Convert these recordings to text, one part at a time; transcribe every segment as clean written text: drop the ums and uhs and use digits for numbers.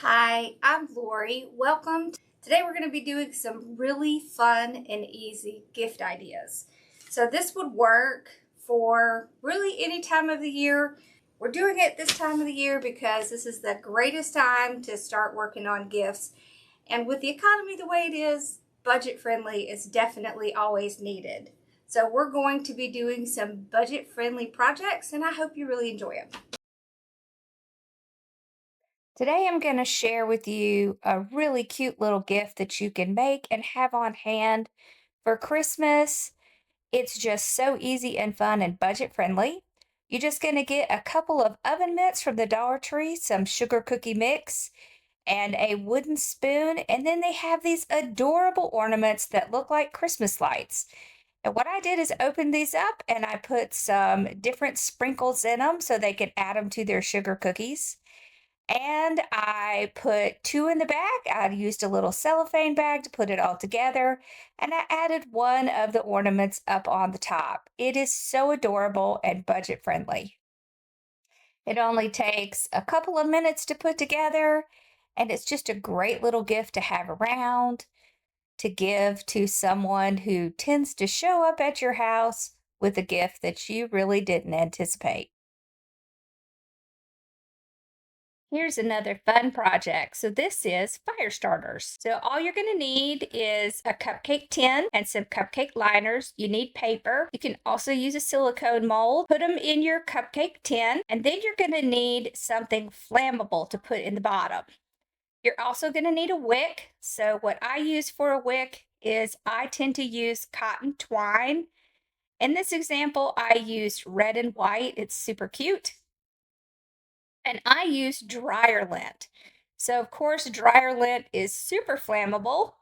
Hi, I'm Lori. Welcome. Today we're going to be doing some really fun and easy gift ideas. So this would work for really any time of the year. We're doing it this time of the year because this is the greatest time to start working on gifts. And with the economy the way it is, budget friendly is definitely always needed. So we're going to be doing some budget friendly projects and I hope you really enjoy them. Today, I'm going to share with you a really cute little gift that you can make and have on hand for Christmas. It's just so easy and fun and budget friendly. You're just going to get a couple of oven mitts from the Dollar Tree, some sugar cookie mix, and a wooden spoon. And then they have these adorable ornaments that look like Christmas lights. And what I did is open these up and I put some different sprinkles in them so they could add them to their sugar cookies. And I put two in the bag. I used a little cellophane bag to put it all together. And I added one of the ornaments up on the top. It is so adorable and budget friendly. It only takes a couple of minutes to put together. And it's just a great little gift to have around, to give to someone who tends to show up at your house with a gift that you really didn't anticipate. Here's another fun project. So this is fire starters. So all you're going to need is a cupcake tin and some cupcake liners. You need paper. You can also use a silicone mold. Put them in your cupcake tin, and then you're going to need something flammable to put in the bottom. You're also going to need a wick. So what I use for a wick is I tend to use cotton twine. In this example, I used red and white. It's super cute. And I use dryer lint. So, of course, dryer lint is super flammable.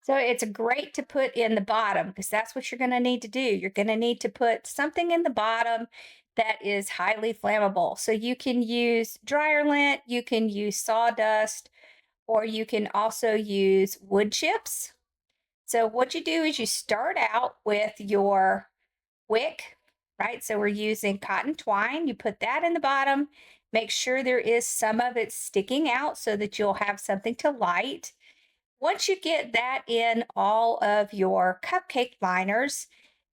So, it's great to put in the bottom because that's what you're going to need to do. You're going to need to put something in the bottom that is highly flammable. So, you can use dryer lint, you can use sawdust, or you can also use wood chips. So, what you do is you start out with your wick, right? So we're using cotton twine. You put that in the bottom. Make sure there is some of it sticking out so that you'll have something to light. Once you get that in all of your cupcake liners,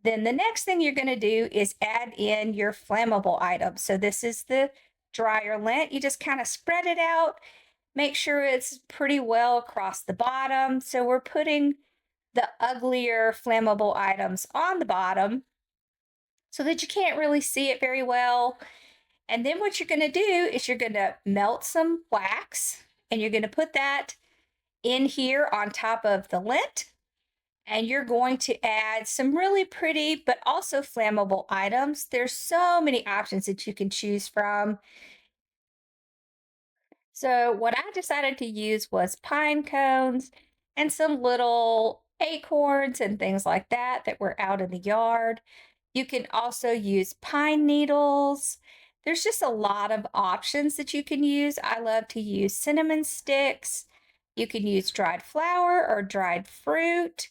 then the next thing you're going to do is add in your flammable items. So this is the dryer lint. You just kind of spread it out. Make sure it's pretty well across the bottom. So we're putting the uglier flammable items on the bottom so that you can't really see it very well. And then what you're going to do is you're going to melt some wax and you're going to put that in here on top of the lint. And you're going to add some really pretty but also flammable items. There's so many options that you can choose from. So what I decided to use was pine cones and some little acorns and things like that were out in the yard. You can also use pine needles. There's just a lot of options that you can use. I love to use cinnamon sticks. You can use dried flower or dried fruit.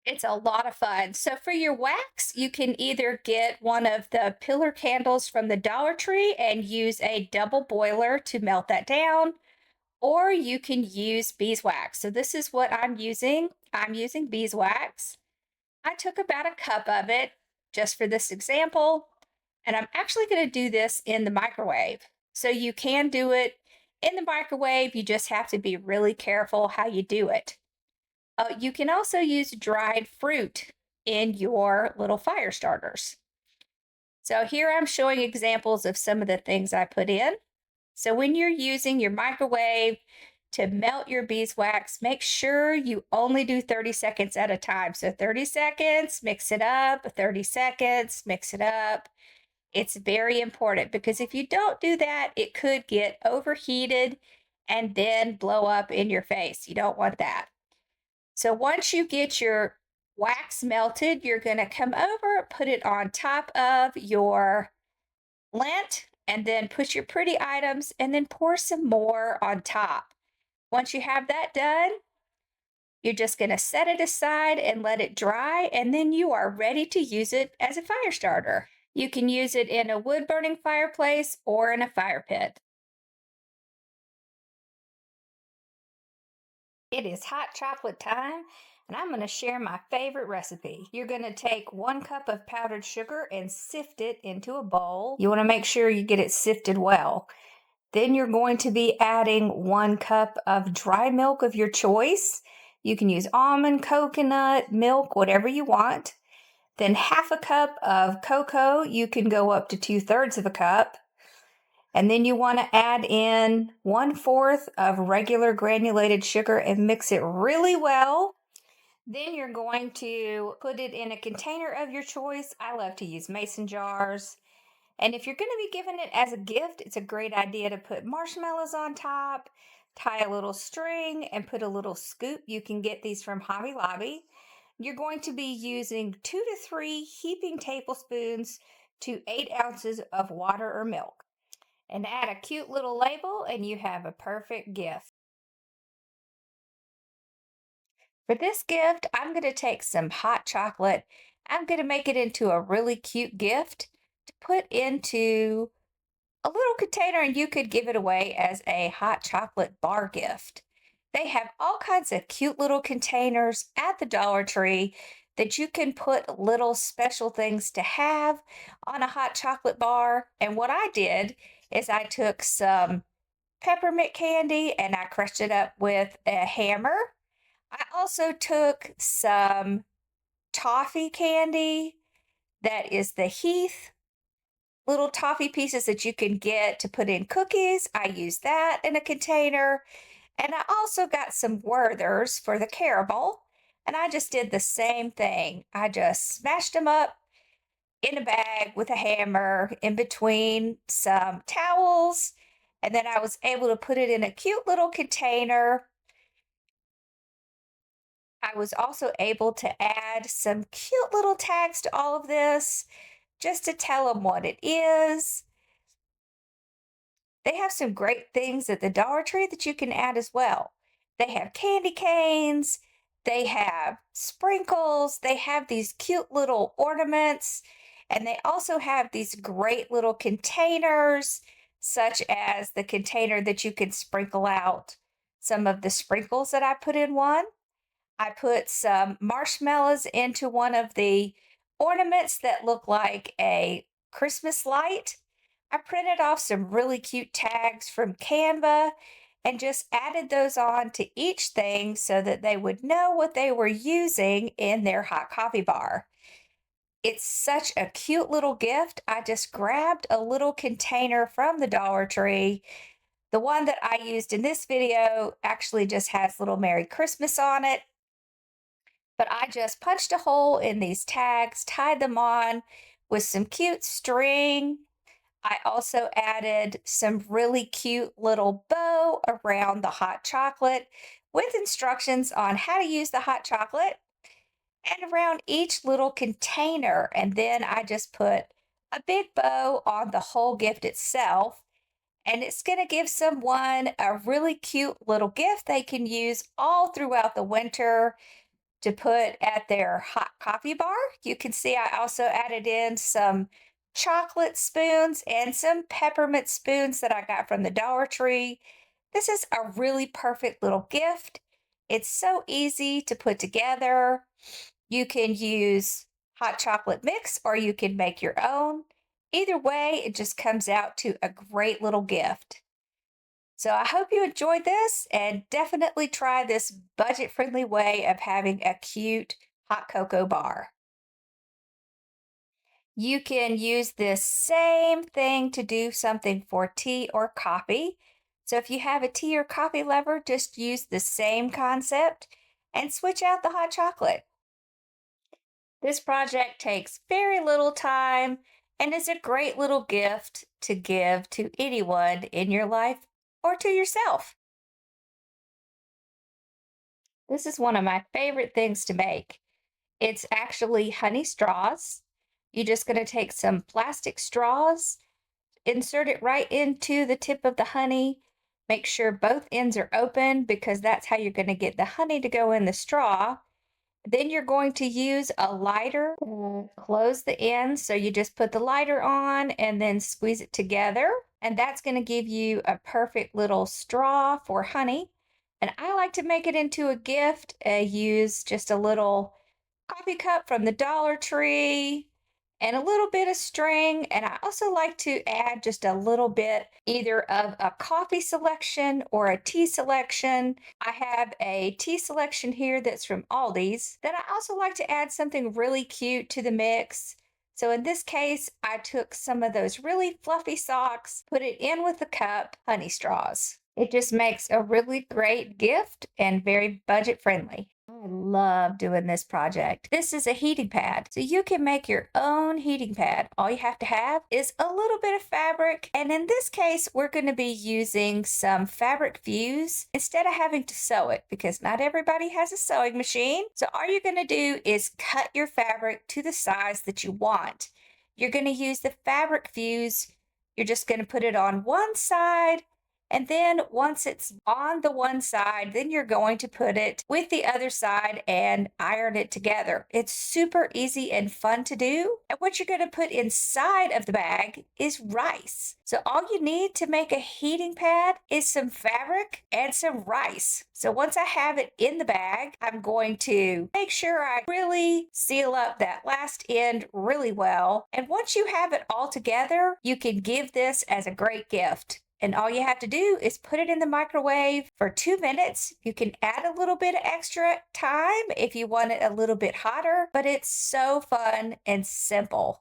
It's a lot of fun. So for your wax, you can either get one of the pillar candles from the Dollar Tree and use a double boiler to melt that down, or you can use beeswax. So this is what I'm using. I'm using beeswax. I took about a cup of it just for this example, and I'm actually going to do this in the microwave. So you can do it in the microwave. You just have to be really careful how you do it. You can also use dried fruit in your little fire starters. So here I'm showing examples of some of the things I put in. So when you're using your microwave to melt your beeswax, make sure you only do 30 seconds at a time. So 30 seconds, mix it up, 30 seconds, mix it up. It's very important because if you don't do that, it could get overheated and then blow up in your face. You don't want that. So once you get your wax melted, you're going to come over, put it on top of your lint, and then put your pretty items and then pour some more on top. Once you have that done, you're just going to set it aside and let it dry, and then you are ready to use it as a fire starter. You can use it in a wood burning fireplace or in a fire pit. It is hot chocolate time, and I'm going to share my favorite recipe. You're going to take 1 cup of powdered sugar and sift it into a bowl. You want to make sure you get it sifted well. Then you're going to be adding 1 cup of dry milk of your choice. You can use almond, coconut, milk, whatever you want. Then 1/2 cup of cocoa. You can go up to 2/3 of a cup. And then you want to add in 1/4 of regular granulated sugar and mix it really well. Then you're going to put it in a container of your choice. I love to use mason jars. And if you're going to be giving it as a gift, it's a great idea to put marshmallows on top, tie a little string, and put a little scoop. You can get these from Hobby Lobby. You're going to be using 2 to 3 heaping tablespoons to 8 ounces of water or milk. And add a cute little label, and you have a perfect gift. For this gift, I'm going to take some hot chocolate. I'm going to make it into a really cute gift to put into a little container, and you could give it away as a hot chocolate bar gift. They have all kinds of cute little containers at the Dollar Tree that you can put little special things to have on a hot chocolate bar. And what I did is I took some peppermint candy and I crushed it up with a hammer. I also took some toffee candy, that is the Heath little toffee pieces that you can get to put in cookies. I used that in a container. And I also got some Werthers for the caramel. And I just did the same thing. I just smashed them up in a bag with a hammer in between some towels. And then I was able to put it in a cute little container. I was also able to add some cute little tags to all of this just to tell them what it is. They have some great things at the Dollar Tree that you can add as well. They have candy canes, they have sprinkles, they have these cute little ornaments, and they also have these great little containers, such as the container that you can sprinkle out some of the sprinkles that I put in one. I put some marshmallows into one of the ornaments that look like a Christmas light. I printed off some really cute tags from Canva and just added those on to each thing so that they would know what they were using in their hot coffee bar. It's such a cute little gift. I just grabbed a little container from the Dollar Tree. The one that I used in this video actually just has little Merry Christmas on it. But I just punched a hole in these tags, tied them on with some cute string. I also added some really cute little bow around the hot chocolate with instructions on how to use the hot chocolate and around each little container. And then I just put a big bow on the whole gift itself. And it's going to give someone a really cute little gift they can use all throughout the winter to put at their hot coffee bar. You can see I also added in some chocolate spoons and some peppermint spoons that I got from the Dollar Tree. This is a really perfect little gift. It's so easy to put together. You can use hot chocolate mix or you can make your own. Either way, it just comes out to a great little gift. So I hope you enjoyed this and definitely try this budget-friendly way of having a cute hot cocoa bar. You can use this same thing to do something for tea or coffee. So if you have a tea or coffee lover, just use the same concept and switch out the hot chocolate. This project takes very little time and is a great little gift to give to anyone in your life or to yourself. This is one of my favorite things to make. It's actually honey straws. You're just going to take some plastic straws, insert it right into the tip of the honey. Make sure both ends are open because that's how you're going to get the honey to go in the straw. Then you're going to use a lighter to close the ends. So you just put the lighter on and then squeeze it together. And that's going to give you a perfect little straw for honey. And I like to make it into a gift. Use just a little coffee cup from the Dollar Tree and a little bit of string. And I also like to add just a little bit either of a coffee selection or a tea selection. I have a tea selection here that's from Aldi's. Then I also like to add something really cute to the mix. So in this case, I took some of those really fluffy socks, put it in with the cup, honey straws. It just makes a really great gift and very budget friendly. I love doing this project. This is a heating pad, so you can make your own heating pad. All you have to have is a little bit of fabric, and in this case, we're going to be using some fabric fuse instead of having to sew it because not everybody has a sewing machine. So all you're going to do is cut your fabric to the size that you want. You're going to use the fabric fuse. You're just going to put it on one side. And then once it's on the one side, then you're going to put it with the other side and iron it together. It's super easy and fun to do. And what you're going to put inside of the bag is rice. So all you need to make a heating pad is some fabric and some rice. So once I have it in the bag, I'm going to make sure I really seal up that last end really well. And once you have it all together, you can give this as a great gift. And all you have to do is put it in the microwave for 2 minutes. You can add a little bit of extra time if you want it a little bit hotter, but it's so fun and simple.